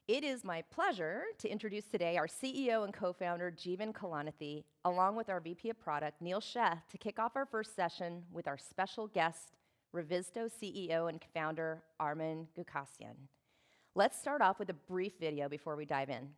It is my pleasure to introduce today our CEO and co-founder, Jeevan Kalanithi, along with our VP of Product, Neil Sheth, to kick off our first session with our special guest, Revizto CEO and founder, Arman Gukasyan. Let's start off with a brief video before we dive in.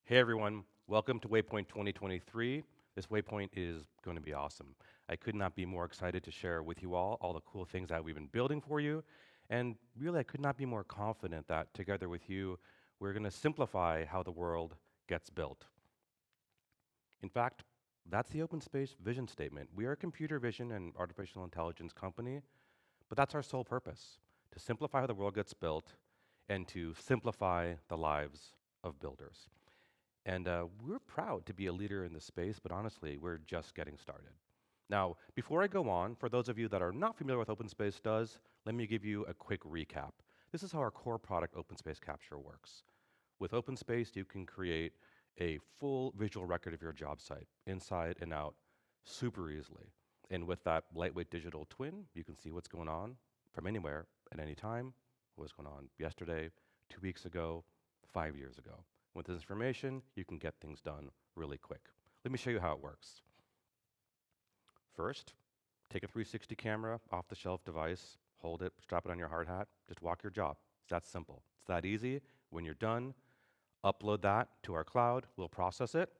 Hey everyone, welcome to Waypoint 2023. This Waypoint is going to be awesome. I could not be more excited to share with you all the cool things that we've been building for you. And really, I could not be more confident that together with you, we're going to simplify how the world gets built. In fact, that's the OpenSpace vision statement. We are a computer vision and artificial intelligence company, but that's our sole purpose, to simplify how the world gets built and to simplify the lives of builders. And we're proud to be a leader in this space, but honestly, we're just getting started. Now, before I go on, for those of you that are not familiar with what OpenSpace does, let me give you a quick recap. This is how our core product, OpenSpace Capture, works. With OpenSpace, you can create a full visual record of your job site, inside and out, super easily. And with that lightweight digital twin, you can see what's going on from anywhere at any time, what was going on yesterday, 2 weeks ago, 5 years ago. With this information, you can get things done really quick. Let me show you how it works. First, take a 360 camera off the shelf device, hold it, strap it on your hard hat, just walk your job. It's that simple. It's that easy. When you're done, upload that to our cloud, we'll process it,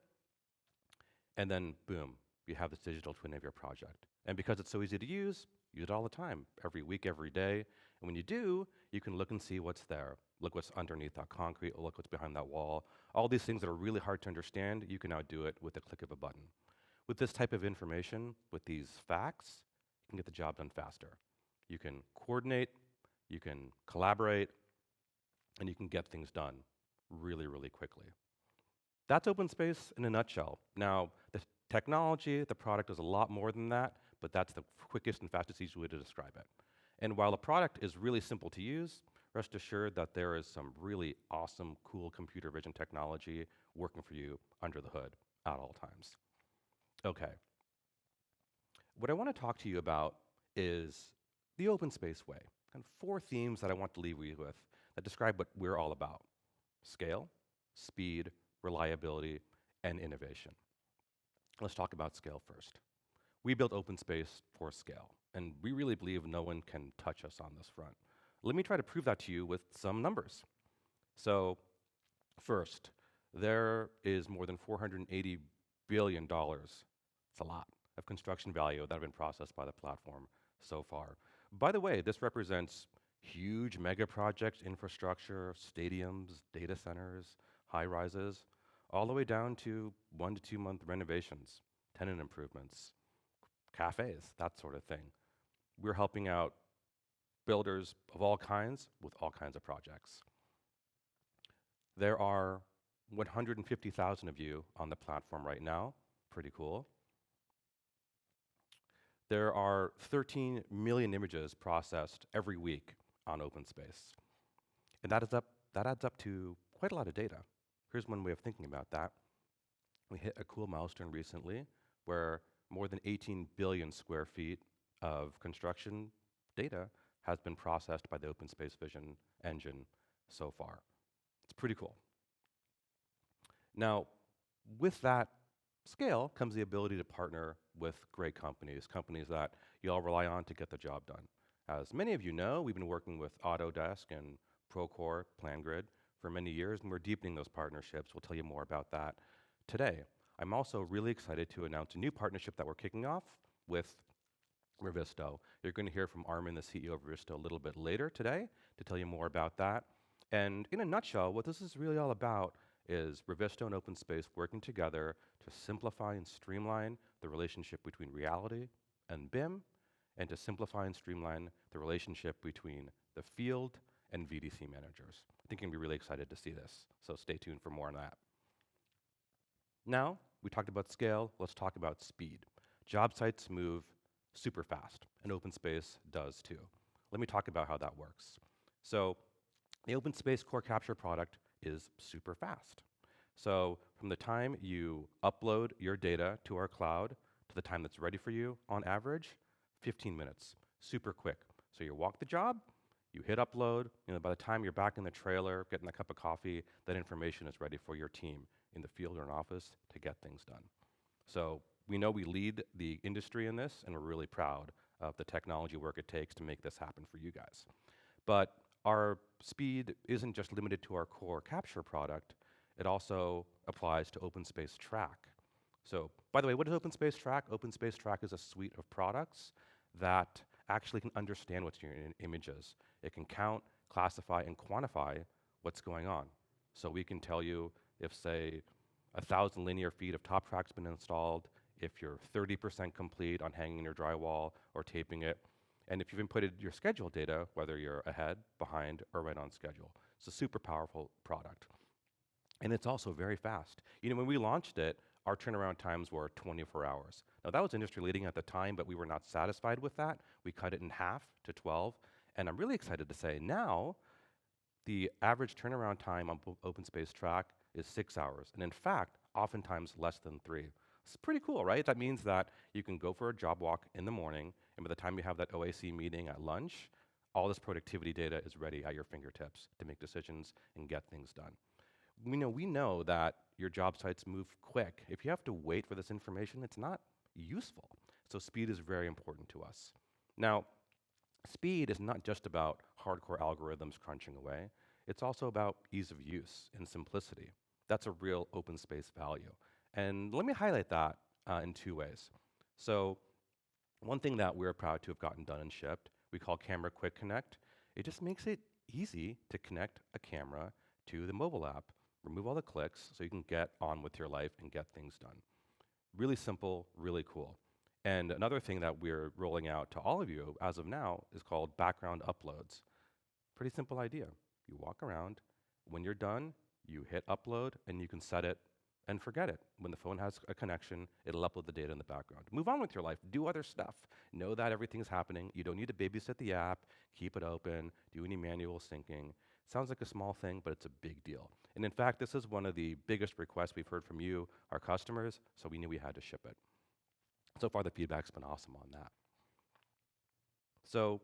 and then boom, you have this digital twin of your project. And because it's so easy to use it all the time, every week, every day. And when you do, you can look and see what's there. Look what's underneath that concrete, look what's behind that wall. All these things that are really hard to understand, you can now do it with the click of a button. With this type of information, with these facts, you can get the job done faster. You can coordinate, you can collaborate, and you can get things done really, really quickly. That's OpenSpace in a nutshell. Now, the technology, the product is a lot more than that, but that's the quickest and fastest, easiest way to describe it. And while the product is really simple to use, rest assured that there is some really awesome, cool computer vision technology working for you under the hood at all times. Okay. What I want to talk to you about is the OpenSpace way. Kind of 4 themes that I want to leave you with that describe what we're all about: scale, speed, reliability, and innovation. Let's talk about scale first. We built OpenSpace for scale, and we really believe no one can touch us on this front. Let me try to prove that to you with some numbers. So, first, there is more than $480 billion, it's a lot, of construction value that have been processed by the platform so far. By the way, this represents huge mega projects, infrastructure, stadiums, data centers, high rises, all the way down to 1 to 2 month renovations, tenant improvements, cafes, that sort of thing. We're helping out builders of all kinds with all kinds of projects. There are 150,000 of you on the platform right now. Pretty cool. There are 13 million images processed every week on OpenSpace. And that adds up to quite a lot of data. Here's one way of thinking about that. We hit a cool milestone recently where more than 18 billion square feet of construction data has been processed by the OpenSpace Vision engine so far. It's pretty cool. Now, with that scale comes the ability to partner with great companies that you all rely on to get the job done. As many of you know, we've been working with Autodesk and Procore, PlanGrid for many years, and we're deepening those partnerships. We'll tell you more about that today. I'm also really excited to announce a new partnership that we're kicking off with Revizto. You're going to hear from Arman, the CEO of Revizto, a little bit later today to tell you more about that. And in a nutshell, what this is really all about is Revizto and OpenSpace working together to simplify and streamline the relationship between reality and BIM, and to simplify and streamline the relationship between the field and VDC managers. I think you're going to be really excited to see this, so stay tuned for more on that. Now, we talked about scale, let's talk about speed. Job sites move super fast, and OpenSpace does too. Let me talk about how that works. So, the OpenSpace Core Capture product is super fast. So, from the time you upload your data to our cloud to the time that's ready for you, on average, 15 minutes, super quick. So you walk the job, you hit upload, by the time you're back in the trailer, getting a cup of coffee, that information is ready for your team in the field or in office to get things done. So we know we lead the industry in this, and we're really proud of the technology work it takes to make this happen for you guys. But our speed isn't just limited to our core capture product, it also applies to OpenSpace Track. So, by the way, what is OpenSpace Track? OpenSpace Track is a suite of products that actually can understand what's in your images. It can count, classify, and quantify what's going on. So we can tell you if, say, 1,000 linear feet of top track's been installed, if you're 30% complete on hanging your drywall or taping it, and if you've inputted your schedule data, whether you're ahead, behind, or right on schedule. It's a super powerful product. And it's also very fast. When we launched it, our turnaround times were 24 hours. Now, that was industry leading at the time, but we were not satisfied with that. We cut it in half to 12. And I'm really excited to say now, the average turnaround time on OpenSpace Track is 6 hours. And in fact, oftentimes less than 3. It's pretty cool, right? That means that you can go for a job walk in the morning, and by the time you have that OAC meeting at lunch, all this productivity data is ready at your fingertips to make decisions and get things done. We know that your job sites move quick. If you have to wait for this information, it's not useful. So speed is very important to us. Now, speed is not just about hardcore algorithms crunching away. It's also about ease of use and simplicity. That's a real open space value. And let me highlight that in two ways. So one thing that we're proud to have gotten done and shipped, we call Camera Quick Connect. It just makes it easy to connect a camera to the mobile app, remove all the clicks so you can get on with your life and get things done. Really simple, really cool. And another thing that we're rolling out to all of you as of now is called background uploads. Pretty simple idea. You walk around, when you're done, you hit upload and you can set it and forget it. When the phone has a connection, it'll upload the data in the background. Move on with your life, do other stuff. Know that everything's happening. You don't need to babysit the app, keep it open, do any manual syncing. Sounds like a small thing, but it's a big deal. And in fact, this is one of the biggest requests we've heard from you, our customers, so we knew we had to ship it. So far, the feedback's been awesome on that. So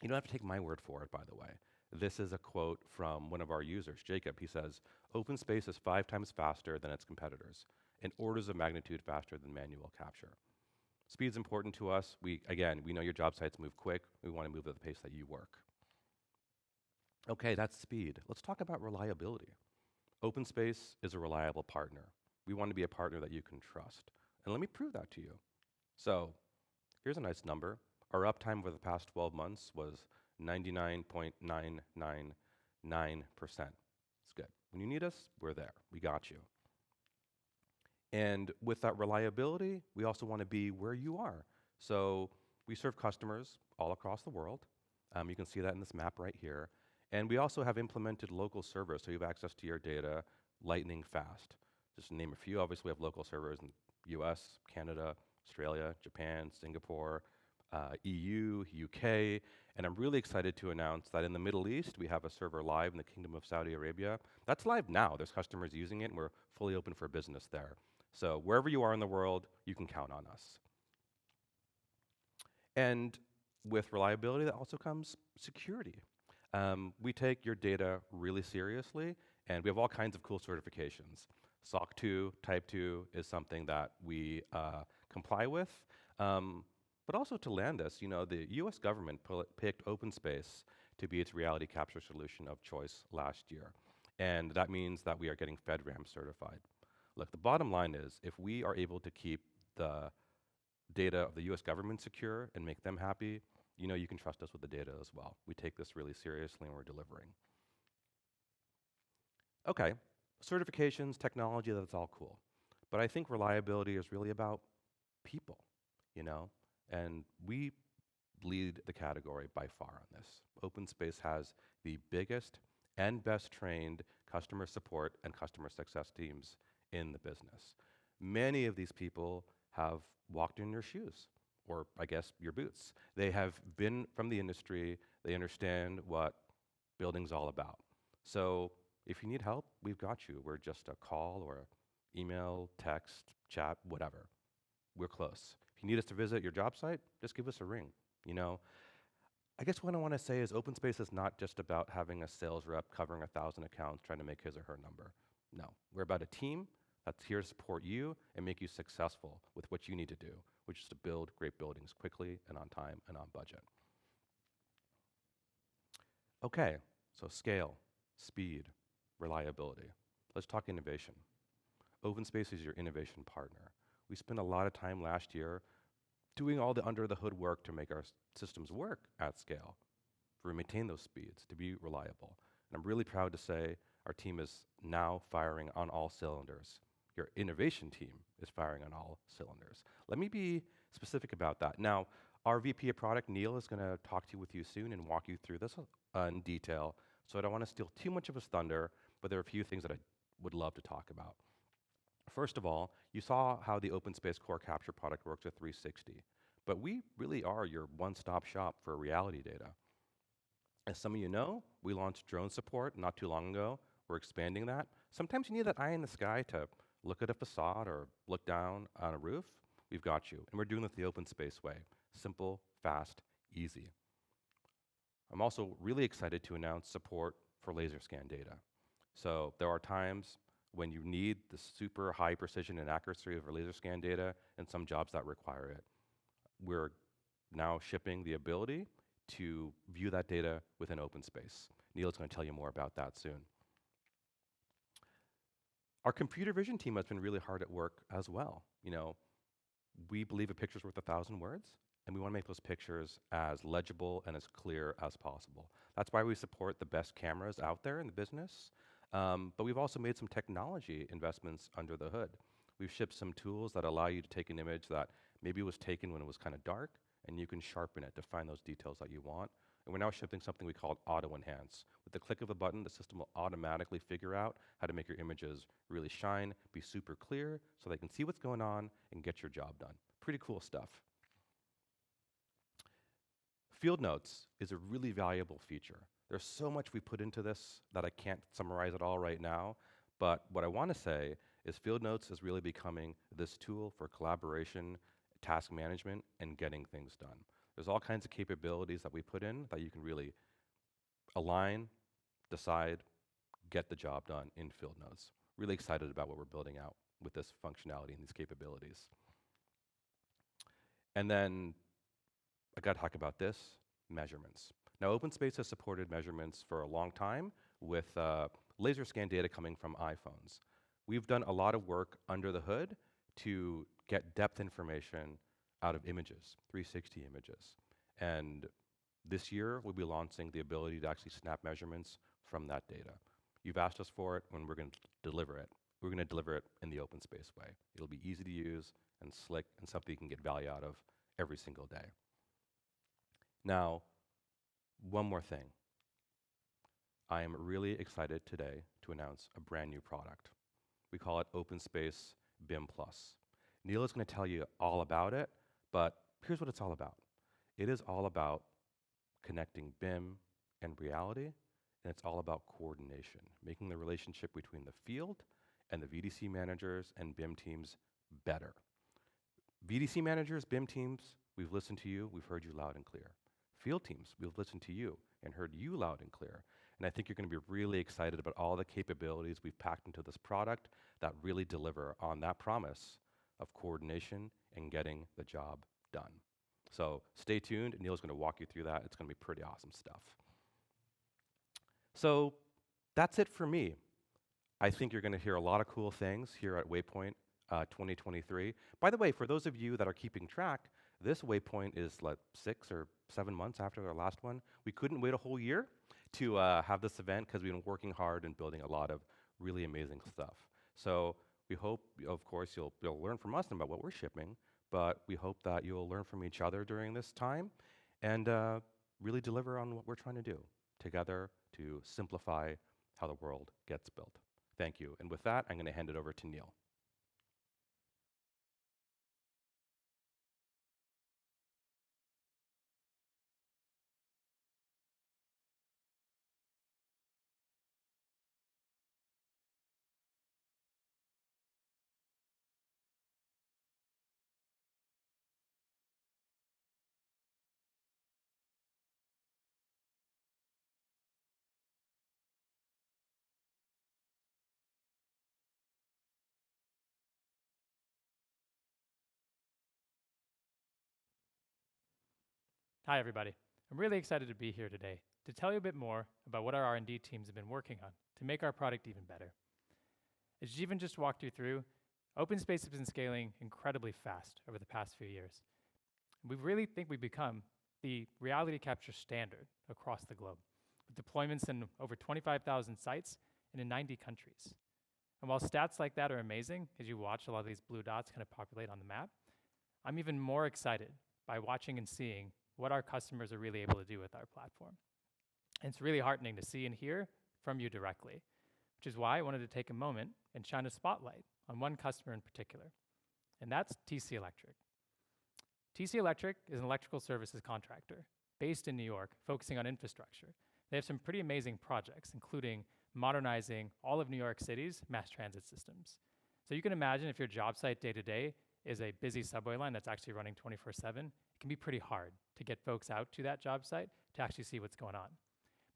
you don't have to take my word for it, by the way. This is a quote from one of our users, Jacob. He says, OpenSpace is 5 times faster than its competitors, and orders of magnitude faster than manual capture. Speed's important to us. We know your job sites move quick. We want to move at the pace that you work. Okay, that's speed. Let's talk about reliability. OpenSpace is a reliable partner. We want to be a partner that you can trust. And let me prove that to you. So here's a nice number. Our uptime over the past 12 months was 99.999%. It's good. When you need us, we're there. We got you. And with that reliability, we also want to be where you are. So we serve customers all across the world. You can see that in this map right here. And we also have implemented local servers, so you have access to your data lightning fast. Just to name a few, obviously we have local servers in US, Canada, Australia, Japan, Singapore, EU, UK, and I'm really excited to announce that in the Middle East, we have a server live in the Kingdom of Saudi Arabia. That's live now. There's customers using it, and we're fully open for business there. So wherever you are in the world, you can count on us. And with reliability, that also comes security. We take your data really seriously, and we have all kinds of cool certifications. SOC 2, Type 2 is something that we comply with. But also to land this, the US government picked OpenSpace to be its reality capture solution of choice last year. And that means that we are getting FedRAMP certified. Look, the bottom line is, if we are able to keep the data of the US government secure and make them happy, you can trust us with the data as well. We take this really seriously and we're delivering. Okay, certifications, technology, that's all cool. But I think reliability is really about people, and we lead the category by far on this. OpenSpace has the biggest and best trained customer support and customer success teams in the business. Many of these people have walked in your shoes, or I guess your boots. They have been from the industry. They understand what building's all about. So if you need help, we've got you. We're just a call or an email, text, chat, whatever. We're close. If you need us to visit your job site, just give us a ring. I guess what I want to say is OpenSpace is not just about having a sales rep covering 1,000 accounts trying to make his or her number. No, we're about a team that's here to support you and make you successful with what you need to do, which is to build great buildings quickly and on time and on budget. Okay, so scale, speed, reliability. Let's talk innovation. OpenSpace is your innovation partner. We spent a lot of time last year doing all the under-the-hood work to make our systems work at scale, to maintain those speeds, to be reliable. And I'm really proud to say our team is now firing on all cylinders. Your innovation team is firing on all cylinders. Let me be specific about that. Now, our VP of product, Neil, is going to talk with you soon and walk you through this in detail. So I don't want to steal too much of his thunder, but there are a few things that I would love to talk about. First of all, you saw how the OpenSpace Core Capture product works at 360, but we really are your one-stop shop for reality data. As some of you know, we launched drone support not too long ago. We're expanding that. Sometimes you need that eye in the sky to look at a facade or look down on a roof, we've got you. And we're doing it the OpenSpace way. Simple, fast, easy. I'm also really excited to announce support for laser scan data. So there are times when you need the super high precision and accuracy of our laser scan data and some jobs that require it. We're now shipping the ability to view that data within OpenSpace. Neil's going to tell you more about that soon. Our computer vision team has been really hard at work as well. We believe a picture's worth 1,000 words, and we want to make those pictures as legible and as clear as possible. That's why we support the best cameras out there in the business, but we've also made some technology investments under the hood. We've shipped some tools that allow you to take an image that maybe was taken when it was kind of dark, and you can sharpen it to find those details that you want. And we're now shipping something we call Auto Enhance. With the click of a button, the system will automatically figure out how to make your images really shine, be super clear, so they can see what's going on and get your job done. Pretty cool stuff. Field Notes is a really valuable feature. There's so much we put into this that I can't summarize it all right now, but what I want to say is Field Notes is really becoming this tool for collaboration, task management, and getting things done. There's all kinds of capabilities that we put in that you can really align, decide, get the job done in Field Notes. Really excited about what we're building out with this functionality and these capabilities. And then I got to talk about this, measurements. Now, OpenSpace has supported measurements for a long time with laser scan data coming from iPhones. We've done a lot of work under the hood to get depth information out of images, 360 images. And this year, we'll be launching the ability to actually snap measurements from that data. You've asked us for it, when we're going to deliver it. We're going to deliver it in the OpenSpace way. It'll be easy to use and slick and something you can get value out of every single day. Now, one more thing. I am really excited today to announce a brand new product. We call it OpenSpace BIM Plus. Neil is going to tell you all about it, but here's what it's all about. It is all about connecting BIM and reality, and it's all about coordination, making the relationship between the field and the VDC managers and BIM teams better. VDC managers, BIM teams, we've listened to you, we've heard you loud and clear. Field teams, we've listened to you and heard you loud and clear. And I think you're going to be really excited about all the capabilities we've packed into this product that really deliver on that promise of coordination and getting the job done. So stay tuned, Neil's going to walk you through that. It's going to be pretty awesome stuff. So that's it for me. I think you're going to hear a lot of cool things here at Waypoint 2023. By the way, for those of you that are keeping track, this Waypoint is like 6 or 7 months after our last one. We couldn't wait a whole year to have this event because we've been working hard and building a lot of really amazing stuff. So we hope, of course, you'll learn from us about what we're shipping, but we hope that you'll learn from each other during this time and really deliver on what we're trying to do together to simplify how the world gets built. Thank you. And with that, I'm going to hand it over to Neil. Hi, everybody. I'm really excited to be here today to tell you a bit more about what our R&D teams have been working on to make our product even better. As Jeevan just walked you through, OpenSpace has been scaling incredibly fast over the past few years. We really think we've become the reality capture standard across the globe, with deployments in over 25,000 sites and in 90 countries. And while stats like that are amazing, as you watch a lot of these blue dots kind of populate on the map, I'm even more excited by watching and seeing what our customers are really able to do with our platform. And it's really heartening to see and hear from you directly, which is why I wanted to take a moment and shine a spotlight on one customer in particular, and that's TC Electric. TC Electric is an electrical services contractor based in New York, focusing on infrastructure. They have some pretty amazing projects, including modernizing all of New York City's mass transit systems. So you can imagine if your job site day to day is a busy subway line that's actually running 24/7, it can be pretty hard to get folks out to that job site to actually see what's going on.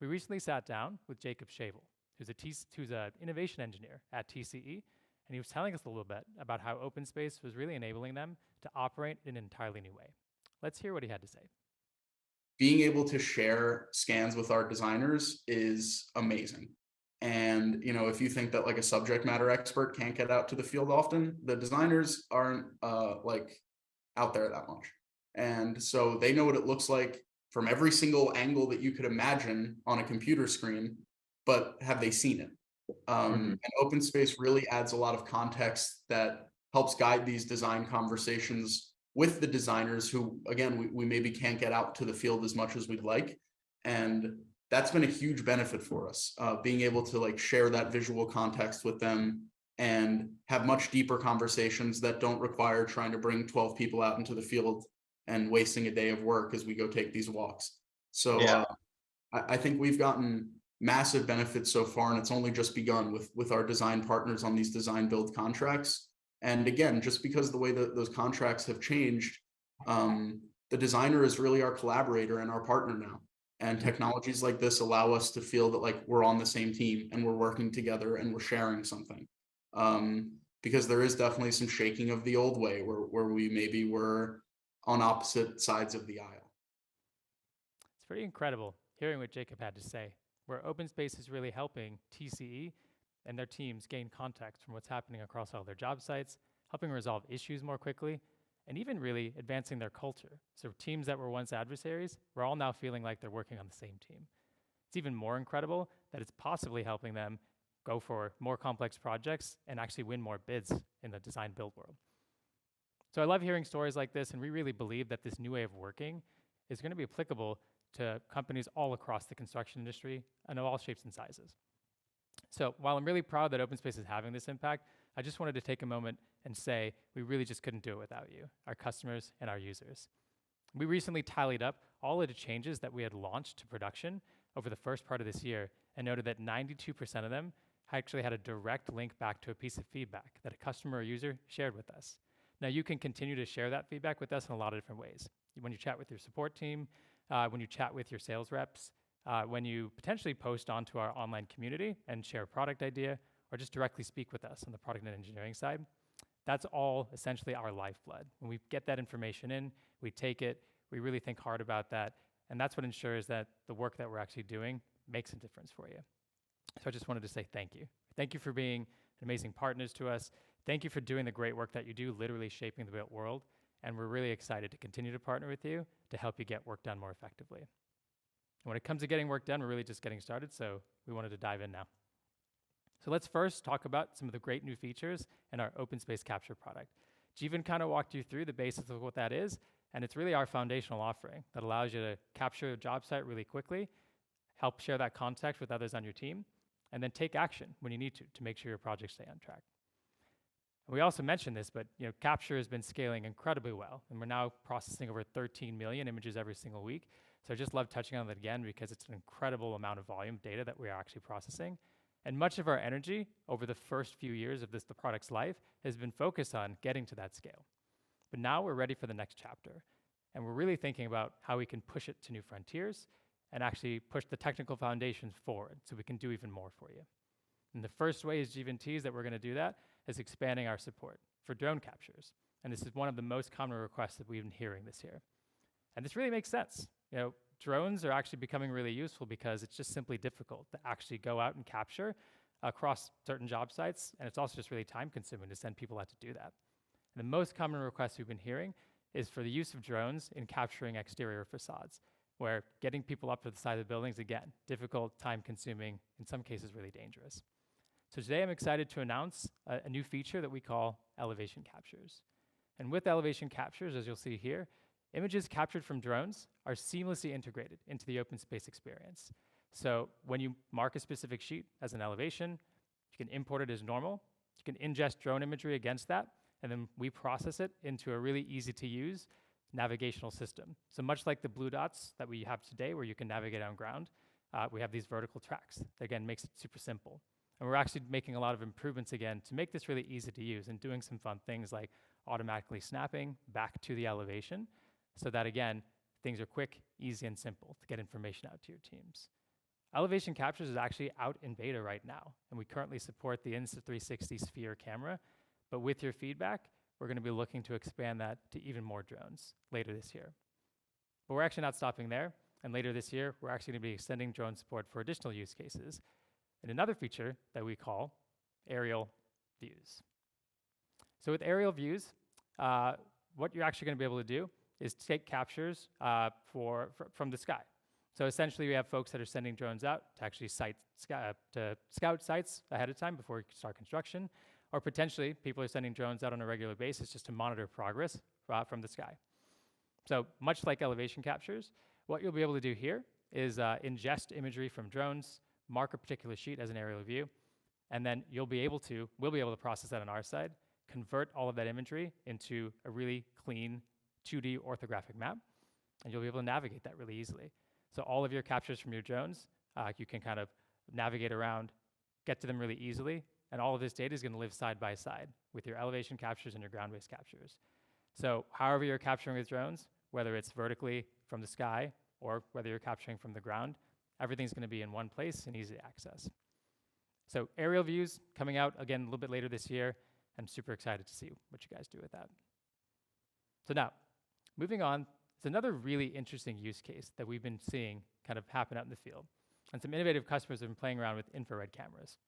We recently sat down with Jacob Shavel, who's an innovation engineer at TCE, and he was telling us a little bit about how OpenSpace was really enabling them to operate in an entirely new way. Let's hear what he had to say. Being able to share scans with our designers is amazing. And if you think that like a subject matter expert can't get out to the field often, the designers aren't out there that much. And so they know what it looks like from every single angle that you could imagine on a computer screen, but have they seen it? And OpenSpace really adds a lot of context that helps guide these design conversations with the designers who, again, we maybe can't get out to the field as much as we'd like. And that's been a huge benefit for us, being able to like share that visual context with them and have much deeper conversations that don't require trying to bring 12 people out into the field and wasting a day of work as we go take these walks. So I think we've gotten massive benefits so far, and it's only just begun with our design partners on these design build contracts. And again, just because the way that those contracts have changed, the designer is really our collaborator and our partner now. And technologies like this allow us to feel that like we're on the same team and we're working together and we're sharing something. Because there is definitely some shaking of the old way where we maybe were on opposite sides of the aisle. It's pretty incredible hearing what Jacob had to say, where OpenSpace is really helping TCE and their teams gain context from what's happening across all their job sites, helping resolve issues more quickly, and even really advancing their culture. So teams that were once adversaries, we're all now feeling like they're working on the same team. It's even more incredible that it's possibly helping them go for more complex projects and actually win more bids in the design build world. So I love hearing stories like this, and we really believe that this new way of working is going to be applicable to companies all across the construction industry and of all shapes and sizes. So while I'm really proud that OpenSpace is having this impact, I just wanted to take a moment and say we really just couldn't do it without you, our customers and our users. We recently tallied up all of the changes that we had launched to production over the first part of this year and noted that 92% of them actually had a direct link back to a piece of feedback that a customer or user shared with us. Now you can continue to share that feedback with us in a lot of different ways. When you chat with your support team, when you chat with your sales reps, when you potentially post onto our online community and share a product idea, or just directly speak with us on the product and engineering side. That's all essentially our lifeblood. When we get that information in, we take it, we really think hard about that, and that's what ensures that the work that we're actually doing makes a difference for you. So I just wanted to say thank you. Thank you for being amazing partners to us. Thank you for doing the great work that you do, literally shaping the built world, and we're really excited to continue to partner with you to help you get work done more effectively. And when it comes to getting work done, we're really just getting started, so we wanted to dive in now. So let's first talk about some of the great new features in our OpenSpace Capture product. Jeevan kind of walked you through the basics of what that is, and it's really our foundational offering that allows you to capture a job site really quickly, help share that context with others on your team, and then take action when you need to make sure your projects stay on track. And we also mentioned this, but Capture has been scaling incredibly well, and we're now processing over 13 million images every single week. So I just love touching on that again because it's an incredible amount of volume data that we are actually processing. And much of our energy over the first few years of the product's life has been focused on getting to that scale. But now we're ready for the next chapter. And we're really thinking about how we can push it to new frontiers and actually push the technical foundations forward so we can do even more for you. And the first way, as Jeevan teased, that we're going to do that is expanding our support for drone captures. And this is one of the most common requests that we've been hearing this year. And this really makes sense. Drones are actually becoming really useful because it's just simply difficult to actually go out and capture across certain job sites, and it's also just really time consuming to send people out to do that. And the most common request we've been hearing is for the use of drones in capturing exterior facades, where getting people up to the side of the buildings, again, difficult, time consuming, in some cases really dangerous. So today I'm excited to announce a new feature that we call elevation captures. And with elevation captures, as you'll see here, images captured from drones are seamlessly integrated into the OpenSpace experience. So when you mark a specific sheet as an elevation, you can import it as normal. You can ingest drone imagery against that, and then we process it into a really easy to use navigational system. So much like the blue dots that we have today where you can navigate on ground, we have these vertical tracks. That again, makes it super simple. And we're actually making a lot of improvements again to make this really easy to use and doing some fun things like automatically snapping back to the elevation so that, again, things are quick, easy, and simple to get information out to your teams. Elevation Captures is actually out in beta right now, and we currently support the Insta360 FLIR camera, but with your feedback, we're going to be looking to expand that to even more drones later this year. But we're actually not stopping there, and later this year, we're actually going to be extending drone support for additional use cases, and another feature that we call aerial views. So with aerial views, what you're actually going to be able to do is take captures from the sky. So essentially, we have folks that are sending drones out to actually scout sites ahead of time before we start construction, or potentially people are sending drones out on a regular basis just to monitor progress from the sky. So much like elevation captures, what you'll be able to do here is ingest imagery from drones, mark a particular sheet as an aerial view, and then we'll be able to process that on our side, convert all of that imagery into a really clean 2D orthographic map, and you'll be able to navigate that really easily. So all of your captures from your drones, you can kind of navigate around, get to them really easily, and all of this data is going to live side by side with your elevation captures and your ground-based captures. So however you're capturing with drones, whether it's vertically from the sky or whether you're capturing from the ground, everything's going to be in one place and easy to access. So aerial views coming out again a little bit later this year. I'm super excited to see what you guys do with that. So now, moving on, it's another really interesting use case that we've been seeing kind of happen out in the field. And some innovative customers have been playing around with infrared cameras.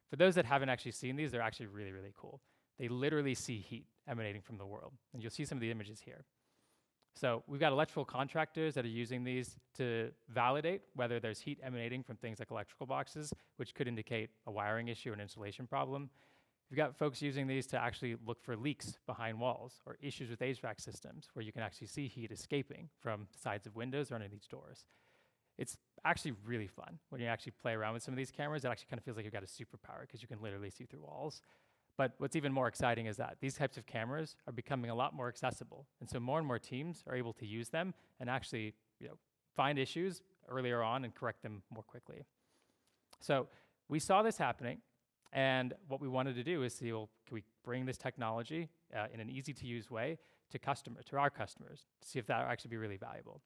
For those that haven't actually seen these, they're actually really, really cool. They literally see heat emanating from the world. And you'll see some of the images here. So we've got electrical contractors that are using these to validate whether there's heat emanating from things like electrical boxes, which could indicate a wiring issue or an insulation problem. We've got folks using these to actually look for leaks behind walls or issues with HVAC systems where you can actually see heat escaping from the sides of windows or underneath doors. It's actually really fun when you actually play around with some of these cameras. It actually kind of feels like you've got a superpower because you can literally see through walls. But what's even more exciting is that these types of cameras are becoming a lot more accessible. And so more and more teams are able to use them and actually find issues earlier on and correct them more quickly. So we saw this happening. And what we wanted to do is see, well, can we bring this technology in an easy-to-use way to our customers, to see if that will actually be really valuable.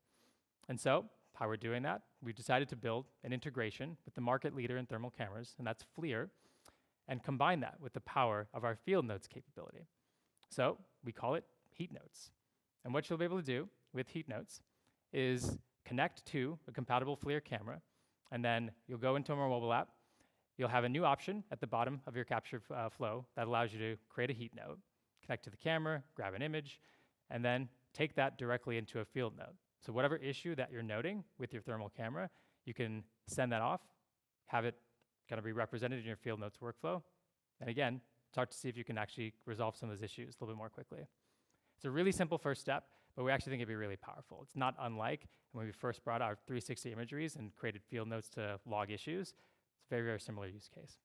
And so how we're doing that, we decided to build an integration with the market leader in thermal cameras, and that's FLIR, and combine that with the power of our field notes capability. So we call it Heat Notes. And what you'll be able to do with Heat Notes is connect to a compatible FLIR camera, and then you'll go into our mobile app. You'll have a new option at the bottom of your capture flow that allows you to create a heat note, connect to the camera, grab an image, and then take that directly into a field note. So whatever issue that you're noting with your thermal camera, you can send that off, have it kind of be represented in your field notes workflow, and again, start to see if you can actually resolve some of those issues a little bit more quickly. It's a really simple first step, but we actually think it'd be really powerful. It's not unlike when we first brought our 360 imageries and created field notes to log issues. Very, very similar use case.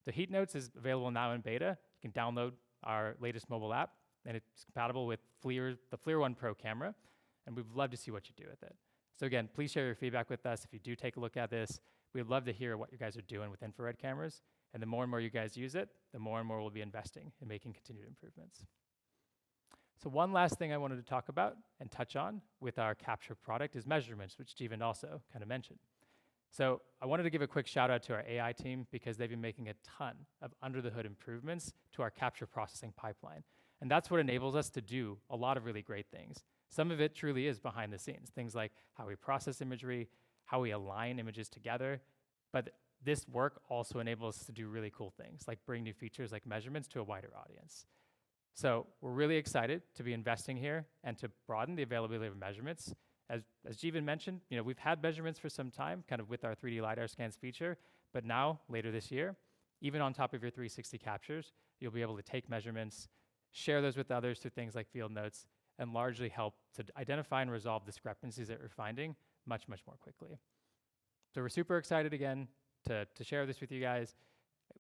The Heat Notes is available now in beta. You can download our latest mobile app, and it's compatible with the FLIR One Pro camera, and we'd love to see what you do with it. So again, please share your feedback with us if you do take a look at this. We'd love to hear what you guys are doing with infrared cameras, and the more and more you guys use it, the more and more we'll be investing in making continued improvements. So one last thing I wanted to talk about and touch on with our capture product is measurements, which Jeevan also kind of mentioned. So I wanted to give a quick shout out to our AI team because they've been making a ton of under-the-hood improvements to our capture processing pipeline. And that's what enables us to do a lot of really great things. Some of it truly is behind the scenes, things like how we process imagery, how we align images together. But this work also enables us to do really cool things, like bring new features like measurements to a wider audience. So we're really excited to be investing here and to broaden the availability of measurements. As Jeevan mentioned, we've had measurements for some time, kind of with our 3D LiDAR scans feature, but now, later this year, even on top of your 360 captures, you'll be able to take measurements, share those with others through things like field notes, and largely help to identify and resolve discrepancies that we're finding much, much more quickly. So we're super excited again to share this with you guys.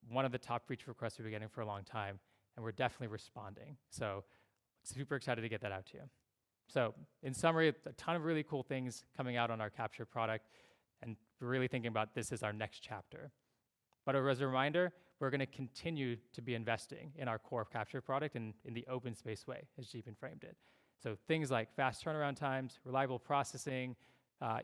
One of the top feature requests we've been getting for a long time, and we're definitely responding. So super excited to get that out to you. So in summary, a ton of really cool things coming out on our capture product, and we're really thinking about this as our next chapter. But as a reminder, we're going to continue to be investing in our core capture product in the OpenSpace way, as Jeevan framed it. So things like fast turnaround times, reliable processing,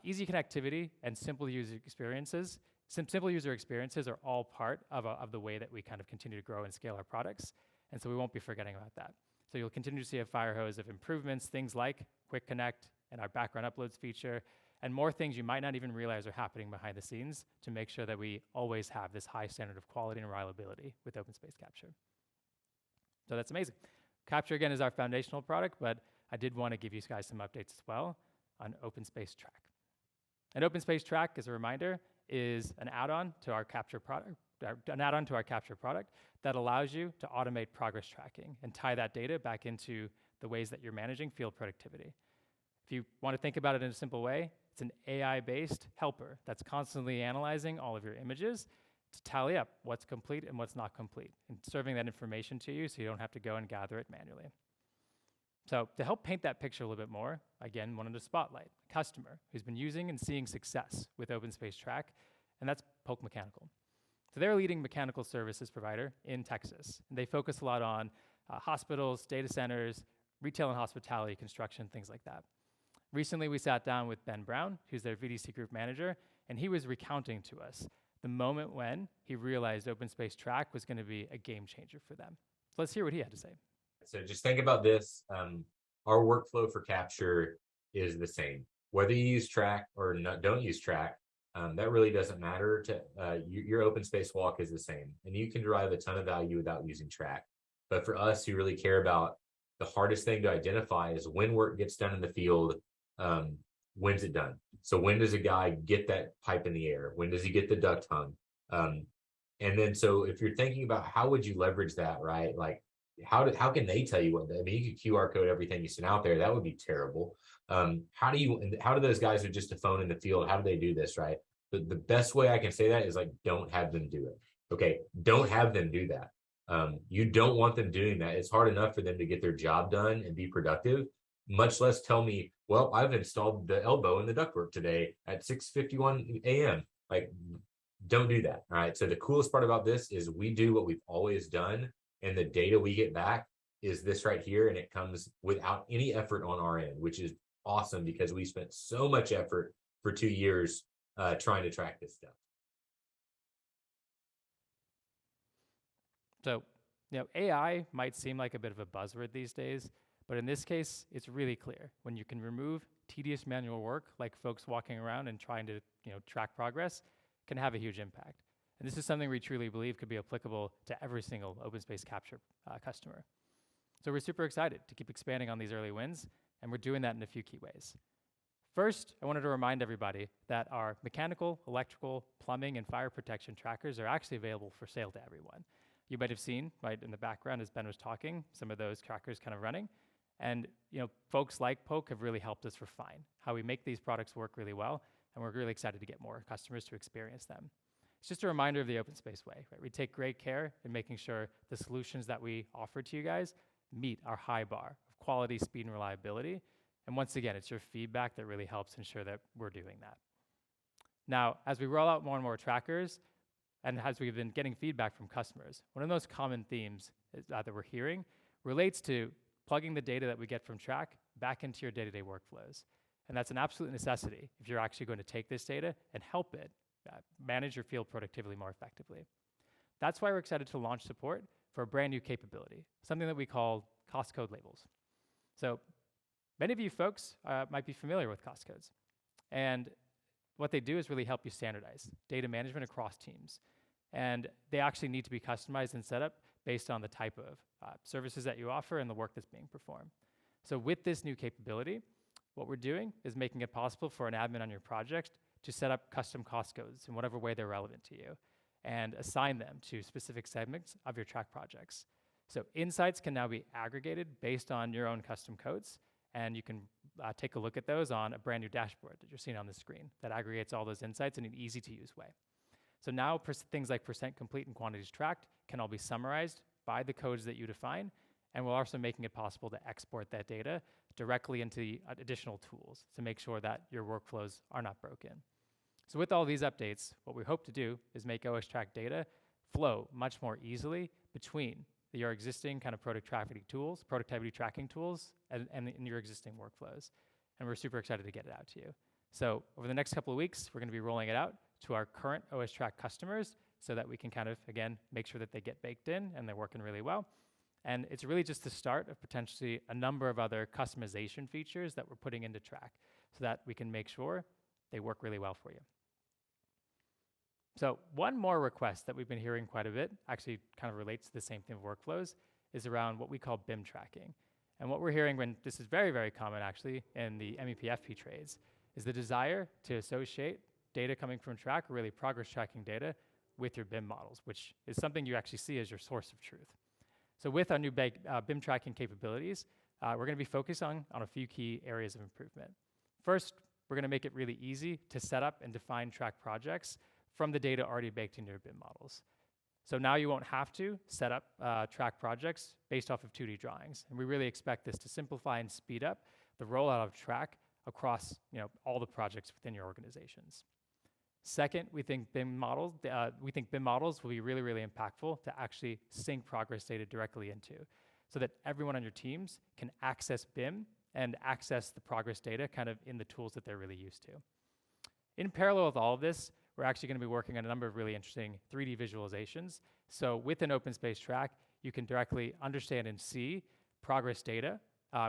easy connectivity, and simple user experiences. Simple user experiences are all part of the way that we kind of continue to grow and scale our products. And so we won't be forgetting about that. So you'll continue to see a fire hose of improvements, things like Quick Connect and our background uploads feature, and more things you might not even realize are happening behind the scenes to make sure that we always have this high standard of quality and reliability with OpenSpace Capture. So that's amazing. Capture, again, is our foundational product, but I did want to give you guys some updates as well on OpenSpace Track. And OpenSpace Track, as a reminder, is an add-on to our Capture product, that allows you to automate progress tracking and tie that data back into the ways that you're managing field productivity. If you want to think about it in a simple way, it's an AI-based helper that's constantly analyzing all of your images to tally up what's complete and what's not complete, and serving that information to you so you don't have to go and gather it manually. So to help paint that picture a little bit more, again, wanted to spotlight a customer who's been using and seeing success with OpenSpace Track, and that's Polk Mechanical. So they're a leading mechanical services provider in Texas, and they focus a lot on hospitals, data centers, retail and hospitality, construction, things like that. Recently, we sat down with Ben Brown, who's their VDC group manager, and he was recounting to us the moment when he realized OpenSpace Track was going to be a game changer for them. So let's hear what he had to say. So just think about this. Our workflow for capture is the same. Whether you use Track or don't use Track, that really doesn't matter. Your OpenSpace walk is the same, and you can derive a ton of value without using Track. But for us who really care about the hardest thing to identify is when work gets done in the field, when's it done? So when does a guy get that pipe in the air? When does he get the duct hung? And then so if you're thinking about how would you leverage that, right? Like how can they tell you what? I mean, you could QR code everything you send out there. That would be terrible. How do those guys who are just a phone in the field? How do they do this, right? The best way I can say that is like, don't have them do it. Okay, don't have them do that. You don't want them doing that. It's hard enough for them to get their job done and be productive, much less tell me, well, I've installed the elbow in the ductwork today at 6:51 a.m. Like, don't do that. All right. So the coolest part about this is we do what we've always done, and the data we get back is this right here, and it comes without any effort on our end, which is awesome because we spent so much effort for 2 years trying to track this stuff. So, AI might seem like a bit of a buzzword these days, but in this case, it's really clear. When you can remove tedious manual work, like folks walking around and trying to track progress, can have a huge impact. And this is something we truly believe could be applicable to every single OpenSpace Capture customer. So we're super excited to keep expanding on these early wins, and we're doing that in a few key ways. First, I wanted to remind everybody that our mechanical, electrical, plumbing, and fire protection trackers are actually available for sale to everyone. You might have seen right in the background as Ben was talking, some of those trackers kind of running. And folks like Polk have really helped us refine how we make these products work really well, and we're really excited to get more customers to experience them. It's just a reminder of the OpenSpace way, right? We take great care in making sure the solutions that we offer to you guys meet our high bar of quality, speed, and reliability. And once again, it's your feedback that really helps ensure that we're doing that. Now, as we roll out more and more trackers, and as we've been getting feedback from customers, one of the most common themes that we're hearing relates to plugging the data that we get from Track back into your day-to-day workflows. And that's an absolute necessity if you're actually going to take this data and help it manage your field productivity more effectively. That's why we're excited to launch support for a brand new capability, something that we call cost code labels. So many of you folks might be familiar with cost codes. And what they do is really help you standardize data management across teams. And they actually need to be customized and set up based on the type of services that you offer and the work that's being performed. So with this new capability, what we're doing is making it possible for an admin on your project to set up custom cost codes in whatever way they're relevant to you and assign them to specific segments of your Track projects. So insights can now be aggregated based on your own custom codes, and you can take a look at those on a brand new dashboard that you're seeing on the screen that aggregates all those insights in an easy-to-use way. So now things like percent complete and quantities tracked can all be summarized by the codes that you define, and we're also making it possible to export that data directly into the additional tools to make sure that your workflows are not broken. So with all these updates, what we hope to do is make OS Track data flow much more easily between your existing kind of productivity tracking tools and in your existing workflows. And we're super excited to get it out to you. So over the next couple of weeks, we're going to be rolling it out to our current OS Track customers so that we can kind of, again, make sure that they get baked in and they're working really well. And it's really just the start of potentially a number of other customization features that we're putting into Track so that we can make sure they work really well for you. So one more request that we've been hearing quite a bit, actually kind of relates to the same thing of workflows, is around what we call BIM tracking. And what we're hearing, when this is very, very common actually in the MEP/FP trades, is the desire to associate data coming from Track, or really progress tracking data, with your BIM models, which is something you actually see as your source of truth. So with our new BIM tracking capabilities, we're going to be focused on a few key areas of improvement. First, we're going to make it really easy to set up and define Track projects from the data already baked into your BIM models. So now you won't have to set up Track projects based off of 2D drawings. And we really expect this to simplify and speed up the rollout of Track across all the projects within your organizations. Second, we think BIM models will be really, really impactful to actually sync progress data directly into, so that everyone on your teams can access BIM and access the progress data kind of in the tools that they're really used to. In parallel with all of this, we're actually going to be working on a number of really interesting 3D visualizations. So within OpenSpace Track, you can directly understand and see progress data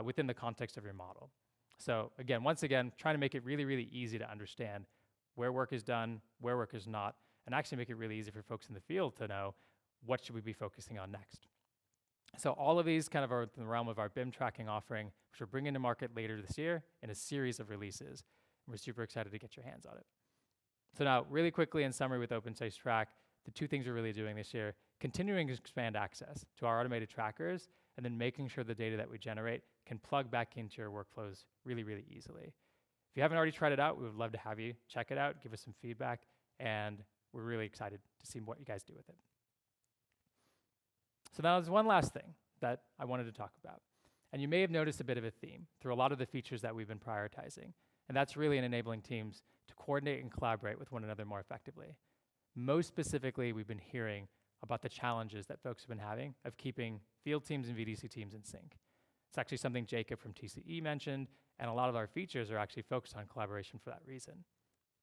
within the context of your model. So again, once again, trying to make it really, really easy to understand where work is done, where work is not, and actually make it really easy for folks in the field to know what should we be focusing on next. So all of these kind of are in the realm of our BIM tracking offering, which we're bringing to market later this year in a series of releases. We're super excited to get your hands on it. So now, really quickly in summary with OpenSpace Track, the two things we're really doing this year, continuing to expand access to our automated trackers, and then making sure the data that we generate can plug back into your workflows really, really easily. If you haven't already tried it out, we would love to have you check it out, give us some feedback, and we're really excited to see what you guys do with it. So now there's one last thing that I wanted to talk about. And you may have noticed a bit of a theme through a lot of the features that we've been prioritizing. And that's really in enabling teams to coordinate and collaborate with one another more effectively. Most specifically, we've been hearing about the challenges that folks have been having of keeping field teams and VDC teams in sync. It's actually something Jacob from TCE mentioned, and a lot of our features are actually focused on collaboration for that reason.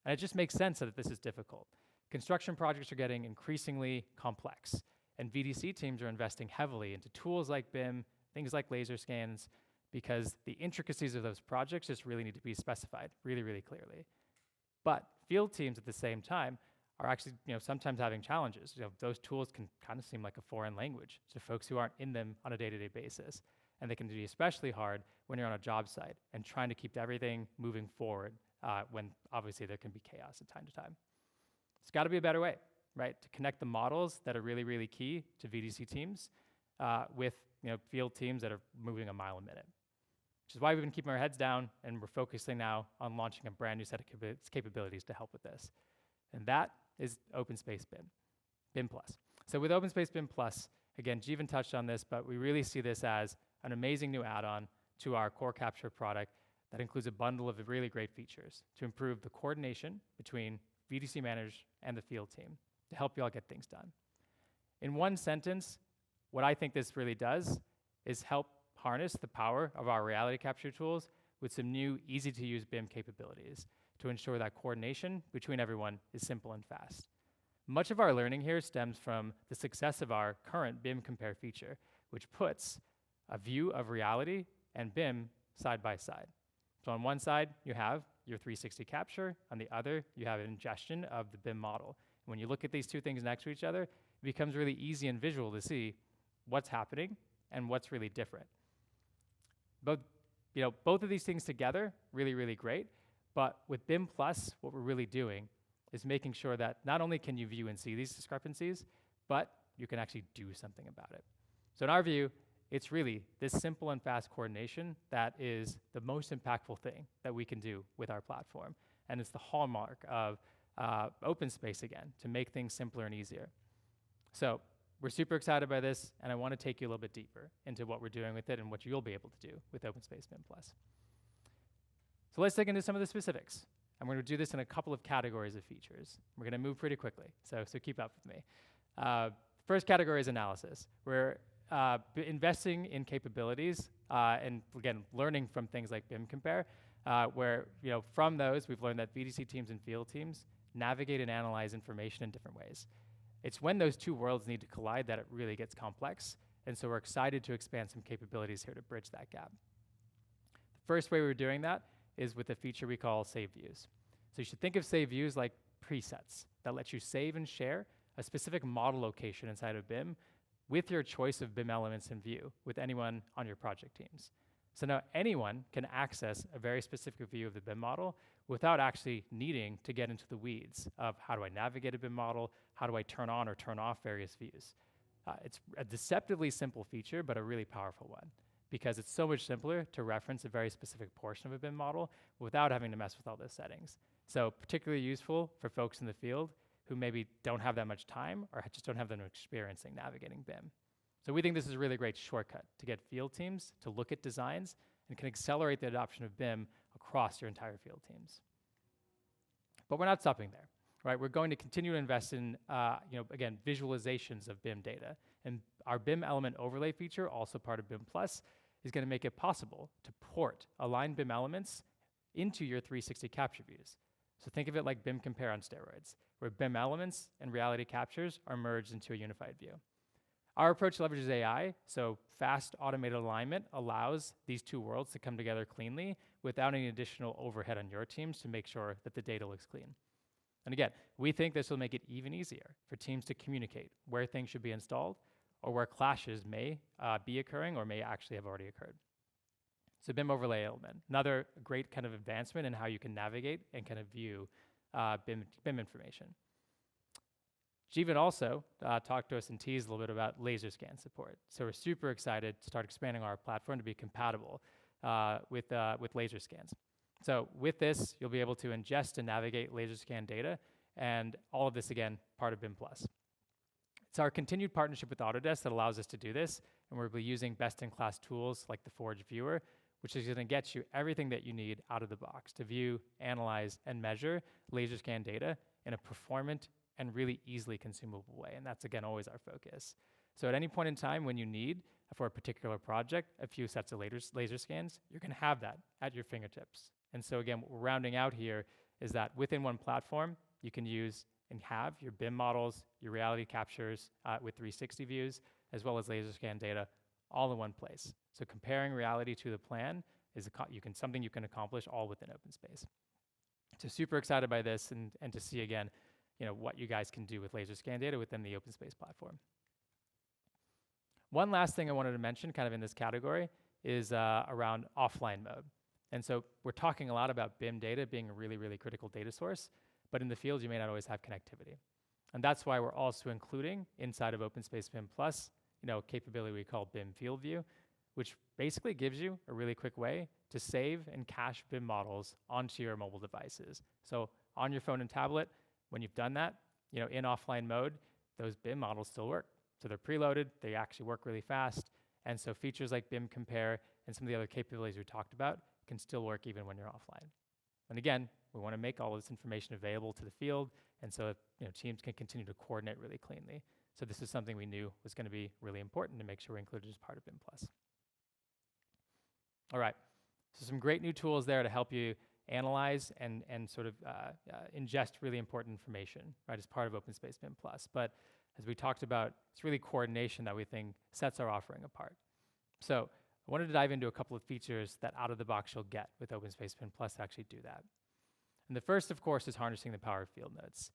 And it just makes sense that this is difficult. Construction projects are getting increasingly complex, and VDC teams are investing heavily into tools like BIM, things like laser scans, because the intricacies of those projects just really need to be specified really, really clearly. But field teams at the same time are actually, sometimes having challenges. Those tools can kind of seem like a foreign language to folks who aren't in them on a day-to-day basis. And they can be especially hard when you're on a job site and trying to keep everything moving forward when obviously there can be chaos at time to time. It's got to be a better way, right? To connect the models that are really, really key to VDC teams with field teams that are moving a mile a minute. Which is why we've been keeping our heads down, and we're focusing now on launching a brand new set of capabilities to help with this. And that is OpenSpace BIM, BIM Plus. So with OpenSpace BIM Plus, again, Jeevan touched on this, but we really see this as an amazing new add-on to our core capture product that includes a bundle of really great features to improve the coordination between VDC managers and the field team to help you all get things done. In one sentence, what I think this really does is help harness the power of our reality capture tools with some new, easy-to-use BIM capabilities to ensure that coordination between everyone is simple and fast. Much of our learning here stems from the success of our current BIM Compare feature, which puts a view of reality and BIM side by side. So on one side, you have your 360 capture. On the other, you have an ingestion of the BIM model. When you look at these two things next to each other, it becomes really easy and visual to see what's happening and what's really different. Both of these things together, really, really great. But with BIM Plus, what we're really doing is making sure that not only can you view and see these discrepancies, but you can actually do something about it. So in our view, it's really this simple and fast coordination that is the most impactful thing that we can do with our platform. And it's the hallmark of OpenSpace again, to make things simpler and easier. So we're super excited by this, and I want to take you a little bit deeper into what we're doing with it and what you'll be able to do with OpenSpace BIM Plus. So let's dig into some of the specifics. And we're going to do this in a couple of categories of features. We're going to move pretty quickly, so keep up with me. First category is analysis. We're investing in capabilities and, again, learning from things like BIM Compare, where from those, we've learned that VDC teams and field teams navigate and analyze information in different ways. It's when those two worlds need to collide that it really gets complex, and so we're excited to expand some capabilities here to bridge that gap. The first way we're doing that is with a feature we call Save Views. So you should think of Save Views like presets that let you save and share a specific model location inside of BIM with your choice of BIM elements in view with anyone on your project teams. So now anyone can access a very specific view of the BIM model without actually needing to get into the weeds of how do I navigate a BIM model, how do I turn on or turn off various views. It's a deceptively simple feature, but a really powerful one, because it's so much simpler to reference a very specific portion of a BIM model without having to mess with all those settings. So particularly useful for folks in the field who maybe don't have that much time or just don't have that experience in navigating BIM. So we think this is a really great shortcut to get field teams to look at designs and can accelerate the adoption of BIM across your entire field teams. But we're not stopping there, right? We're going to continue to invest in, again, visualizations of BIM data. And our BIM element overlay feature, also part of BIM Plus, is going to make it possible to port aligned BIM elements into your 360 capture views. So think of it like BIM Compare on steroids, where BIM elements and reality captures are merged into a unified view. Our approach leverages AI, so fast automated alignment allows these two worlds to come together cleanly without any additional overhead on your teams to make sure that the data looks clean. And again, we think this will make it even easier for teams to communicate where things should be installed or where clashes may be occurring or may actually have already occurred. So BIM overlay element, another great kind of advancement in how you can navigate and kind of view BIM information. Jeevan also talked to us and teased a little bit about laser scan support. So we're super excited to start expanding our platform to be compatible with laser scans. So with this, you'll be able to ingest and navigate laser scan data, and all of this, again, part of BIM Plus. It's our continued partnership with Autodesk that allows us to do this, and we'll be using best-in-class tools like the Forge Viewer, which is going to get you everything that you need out of the box to view, analyze, and measure laser scan data in a performant and really easily consumable way. And that's, again, always our focus. So at any point in time when you need, for a particular project, a few sets of laser scans, you're going to have that at your fingertips. And so, again, what we're rounding out here is that within one platform, you can use and have your BIM models, your reality captures with 360 views, as well as laser scan data all in one place. So comparing reality to the plan is something you can accomplish all within OpenSpace. So super excited by this and to see, again, what you guys can do with laser scan data within the OpenSpace platform. One last thing I wanted to mention kind of in this category is around offline mode. And so we're talking a lot about BIM data being a really, really critical data source, but in the field, you may not always have connectivity. And that's why we're also including inside of OpenSpace BIM Plus, a capability we call BIM Field View, which basically gives you a really quick way to save and cache BIM models onto your mobile devices. So on your phone and tablet, when you've done that, in offline mode, those BIM models still work. So they're preloaded, they actually work really fast, and so features like BIM Compare and some of the other capabilities we talked about can still work even when you're offline. And again, we want to make all of this information available to the field, and so teams can continue to coordinate really cleanly. So this is something we knew was going to be really important to make sure we included as part of BIM Plus. All right, so some great new tools there to help you analyze and sort of ingest really important information, right, as part of OpenSpace BIM Plus. But as we talked about, it's really coordination that we think sets our offering apart. So I wanted to dive into a couple of features that out of the box you'll get with OpenSpace BIM Plus to actually do that. And the first, of course, is harnessing the power of field notes.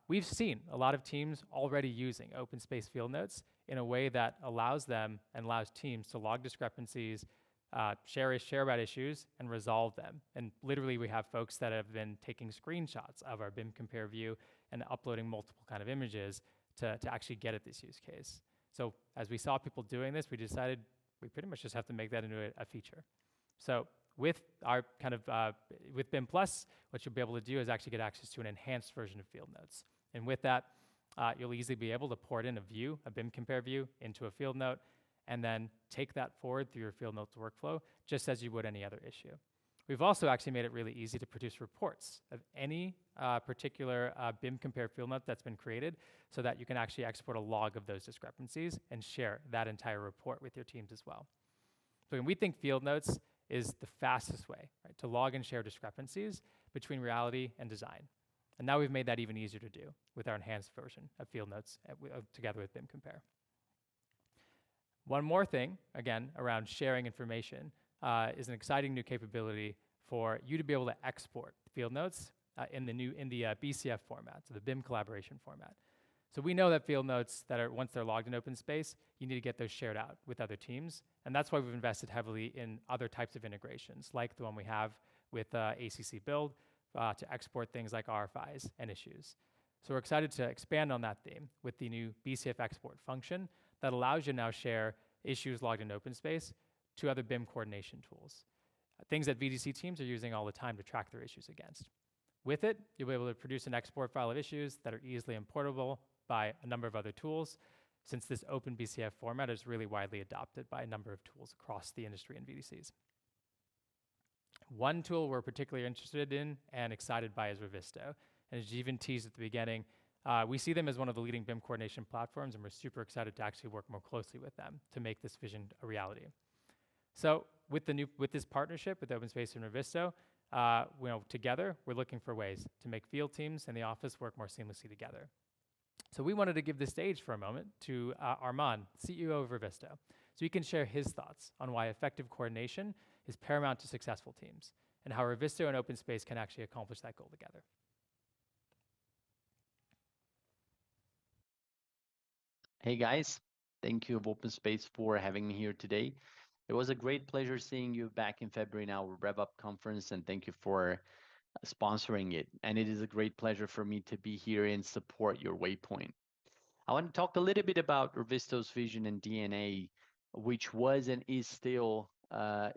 We've seen a lot of teams already using OpenSpace field notes in a way that allows them and allows teams to log discrepancies, share about issues, and resolve them. And literally, we have folks that have been taking screenshots of our BIM Compare view and uploading multiple kind of images to actually get at this use case. So as we saw people doing this, we decided we pretty much just have to make that into a feature. So with our kind of, with BIM Plus, what you'll be able to do is actually get access to an enhanced version of field notes. And with that, you'll easily be able to port in a view, a BIM Compare view, into a field note, and then take that forward through your field notes workflow, just as you would any other issue. We've also actually made it really easy to produce reports of any particular BIM compare field note that's been created, so that you can actually export a log of those discrepancies and share that entire report with your teams as well. So we think field notes is the fastest way, right, to log and share discrepancies between reality and design. And now we've made that even easier to do with our enhanced version of field notes together with BIM compare. One more thing, again, around sharing information, is an exciting new capability for you to be able to export field notes in the BCF format, so the BIM collaboration format. So we know that field notes that are, once they're logged in OpenSpace, you need to get those shared out with other teams, and that's why we've invested heavily in other types of integrations, like the one we have with ACC Build, to export things like RFIs and issues. So we're excited to expand on that theme with the new BCF export function that allows you to now share issues logged in OpenSpace to other BIM coordination tools, things that VDC teams are using all the time to track their issues against. With it, you'll be able to produce an export file of issues that are easily importable by a number of other tools, since this open BCF format is really widely adopted by a number of tools across the industry and VDCs. One tool we're particularly interested in and excited by is Revizto. And as Jeevan teased at the beginning, we see them as one of the leading BIM coordination platforms, and we're super excited to actually work more closely with them to make this vision a reality. So with this partnership with OpenSpace and Revizto, together we're looking for ways to make field teams and the office work more seamlessly together. So we wanted to give the stage for a moment to Arman, CEO of Revizto, so he can share his thoughts on why effective coordination is paramount to successful teams, and how Revizto and OpenSpace can actually accomplish that goal together. Hey guys, thank you of OpenSpace for having me here today. It was a great pleasure seeing you back in February in our RevUp conference, and thank you for sponsoring it. And it is a great pleasure for me to be here and support your Waypoint. I want to talk a little bit about Revizto's vision and DNA, which was and is still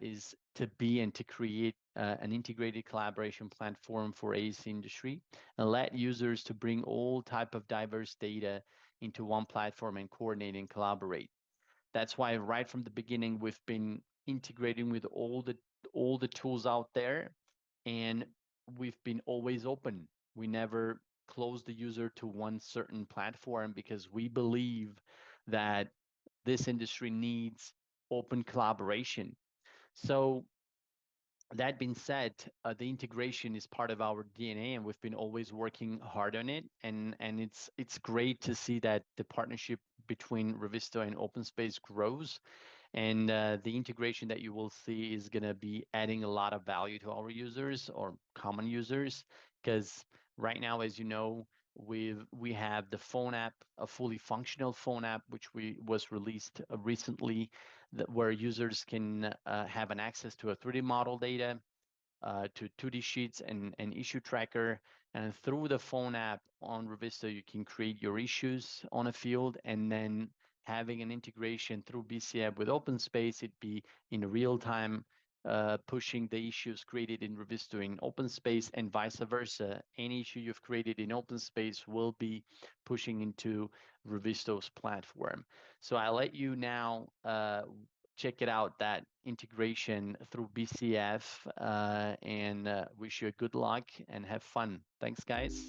is to be and to create an integrated collaboration platform for AEC industry and let users to bring all type of diverse data into one platform and coordinate and collaborate. That's why right from the beginning, we've been integrating with all the tools out there, and we've been always open. We never close the user to one certain platform because we believe that this industry needs open collaboration. So that being said, the integration is part of our DNA, and we've been always working hard on it. And it's great to see that the partnership between Revizto and OpenSpace grows, and the integration that you will see is going to be adding a lot of value to our users or common users. Because right now, as you know, we have the phone app, a fully functional phone app, which was released recently, where users can have an access to a 3D model data, to 2D sheets and issue tracker. And through the phone app on Revizto, you can create your issues on a field, and then having an integration through BCF with OpenSpace, it'd be in real time pushing the issues created in Revizto in OpenSpace, and vice versa. Any issue you've created in OpenSpace will be pushing into Revizto's platform. So I'll let you now check it out, that integration through BCF, and wish you good luck and have fun. Thanks, guys.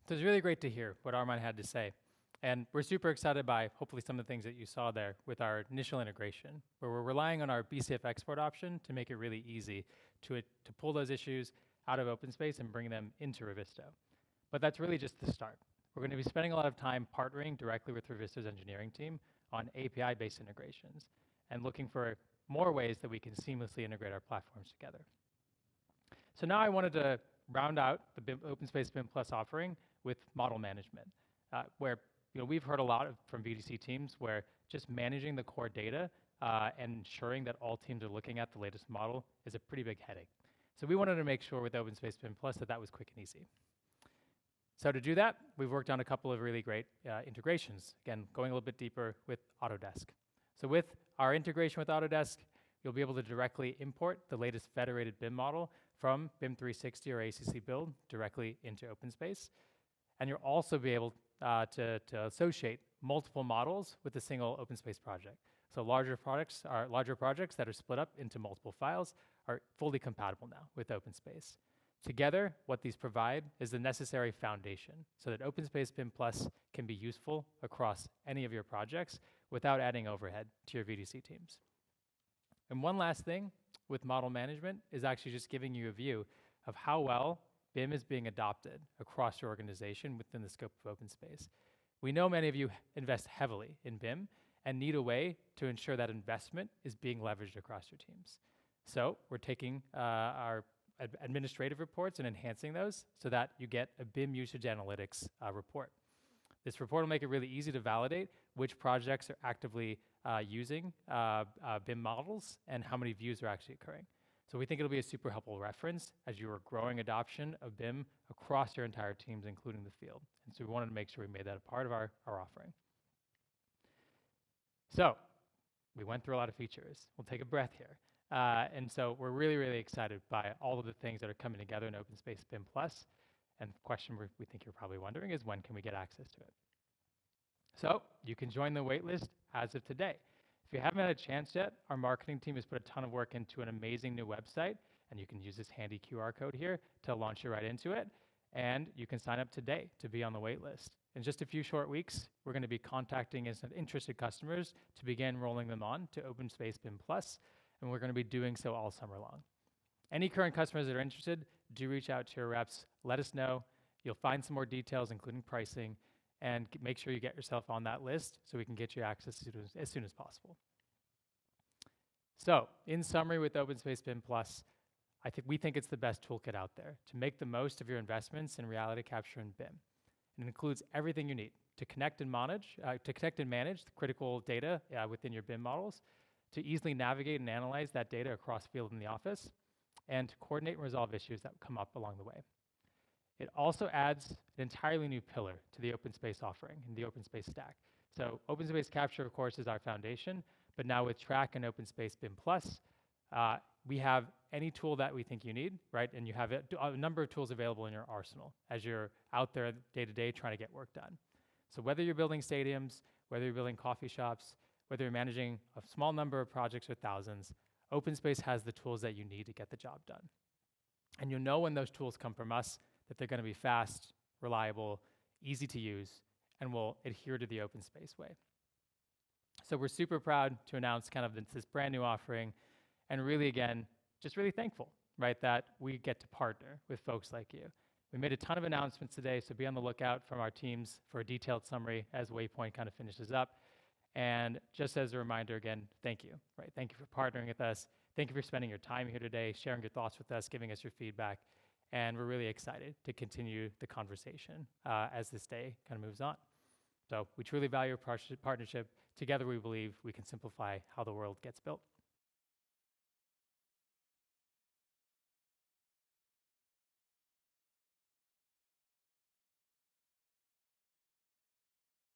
So it's really great to hear what Arman had to say. And we're super excited by hopefully some of the things that you saw there with our initial integration, where we're relying on our BCF export option to make it really easy to pull those issues out of OpenSpace and bring them into Revizto. But that's really just the start. We're going to be spending a lot of time partnering directly with Revizto's engineering team on API-based integrations and looking for more ways that we can seamlessly integrate our platforms together. So now I wanted to round out the OpenSpace BIM Plus offering with model management, where we've heard a lot from VDC teams where just managing the core data and ensuring that all teams are looking at the latest model is a pretty big headache. So we wanted to make sure with OpenSpace BIM Plus that was quick and easy. So to do that, we've worked on a couple of really great integrations, again, going a little bit deeper with Autodesk. So with our integration with Autodesk, you'll be able to directly import the latest federated BIM model from BIM 360 or ACC Build directly into OpenSpace. And you'll also be able to associate multiple models with a single OpenSpace project. So larger projects that are split up into multiple files are fully compatible now with OpenSpace. Together, what these provide is the necessary foundation so that OpenSpace BIM Plus can be useful across any of your projects without adding overhead to your VDC teams. And one last thing with model management is actually just giving you a view of how well BIM is being adopted across your organization within the scope of OpenSpace. We know many of you invest heavily in BIM and need a way to ensure that investment is being leveraged across your teams. So we're taking our administrative reports and enhancing those so that you get a BIM usage analytics report. This report will make it really easy to validate which projects are actively using BIM models and how many views are actually occurring. So we think it'll be a super helpful reference as you are growing adoption of BIM across your entire teams, including the field. And so we wanted to make sure we made that a part of our offering. So we went through a lot of features. We'll take a breath here. And so we're really, really excited by all of the things that are coming together in OpenSpace BIM Plus. And the question we think you're probably wondering is, when can we get access to it? So you can join the waitlist as of today. If you haven't had a chance yet, our marketing team has put a ton of work into an amazing new website, and you can use this handy QR code here to launch you right into it. And you can sign up today to be on the waitlist. In just a few short weeks, we're going to be contacting interested customers to begin rolling them on to OpenSpace BIM Plus, and we're going to be doing so all summer long. Any current customers that are interested, do reach out to your reps. Let us know. You'll find some more details, including pricing, and make sure you get yourself on that list so we can get you access as soon as possible. So, in summary with OpenSpace BIM Plus, we think it's the best toolkit out there to make the most of your investments in reality capture and BIM. And it includes everything you need to connect and manage the critical data within your BIM models, to easily navigate and analyze that data across field in the office, and to coordinate and resolve issues that come up along the way. It also adds an entirely new pillar to the OpenSpace offering in the OpenSpace stack. So OpenSpace Capture, of course, is our foundation, but now with Track and OpenSpace BIM Plus, we have any tool that we think you need, right? And you have a number of tools available in your arsenal as you're out there day-to-day trying to get work done. So whether you're building stadiums, whether you're building coffee shops, whether you're managing a small number of projects or thousands, OpenSpace has the tools that you need to get the job done. And you'll know when those tools come from us that they're going to be fast, reliable, easy to use, and will adhere to the OpenSpace way. So we're super proud to announce kind of this brand new offering, and really, again, just really thankful, right, that we get to partner with folks like you. We made a ton of announcements today, so be on the lookout from our teams for a detailed summary as Waypoint kind of finishes up. And just as a reminder, again, thank you, right? Thank you for partnering with us. Thank you for spending your time here today, sharing your thoughts with us, giving us your feedback. And we're really excited to continue the conversation as this day kind of moves on. So we truly value our partnership. Together, we believe we can simplify how the world gets built.